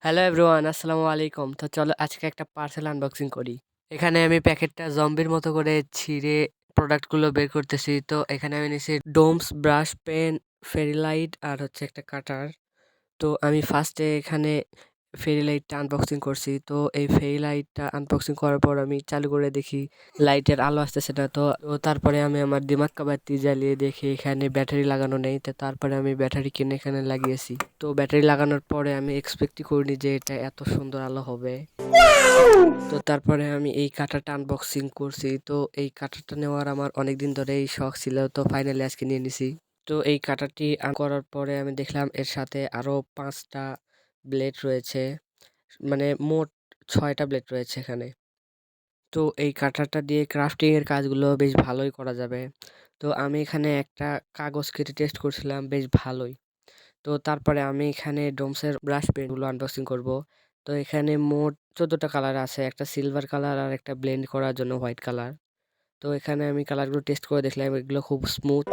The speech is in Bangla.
হ্যালো এভরিওয়ান, আসসালামু আলাইকুম। তো চলো আজকে একটা পার্সেল আনবক্সিং করি। এখানে আমি প্যাকেটটা জম্বির মতো করে ছিঁড়ে প্রোডাক্টগুলো বের করতেছি। তো এখানে আমি নিছি ডোমস ব্রাশ পেন, ফেরি লাইট আর হচ্ছে একটা কাটার। তো আমি ফার্স্টে এখানে ফেরি লাইটটা আনবক্সিং করছি। তো এই ফেরি লাইটটা আনবক্সিং করার পর আমি চালু করে দেখি লাইটের আলো আসতেছে না। তো তারপরে আমি আমার দিমাগ কা বাতি জ্বালিয়ে দেখি এখানে ব্যাটারি লাগানো নেই। তো তারপরে আমি ব্যাটারি কিনে এখানে লাগিয়েছি। তো ব্যাটারি লাগানোর পরে আমি এক্সপেক্টই করিনি যে এটা এত সুন্দর আলো হবে। তো তারপরে আমি এই কাঁটাটা আনবক্সিং করছি। তো এই কাঁটাটা নেওয়ার আমার অনেকদিন ধরেই শখ ছিল। তো ফাইনালি আজকে নিয়ে নিছি। তো এই কাঁটাটি করার পরে আমি দেখলাম এর সাথে আরো 5টা ব্লেড রয়েছে। মানে মোট 6টা ব্লেড রয়েছে এখানে। তো এই কাঁটাটা দিয়ে ক্রাফটিং এর কাজগুলো বেশ ভালোই করা যাবে। তো আমি এখানে একটা কাগজ কেটে টেস্ট করছিলাম, বেশ ভালোই। তো তারপরে আমি এখানে ডোমসের ব্রাশ পেনগুলো আনবক্সিং করব। তো এখানে মোট 14টা কালার আছে, একটা সিলভার কালার আর একটা ব্লেন্ড করার জন্য হোয়াইট কালার। তো এখানে আমি কালারগুলো টেস্ট করে দেখলাম এগুলো খুব স্মুথ।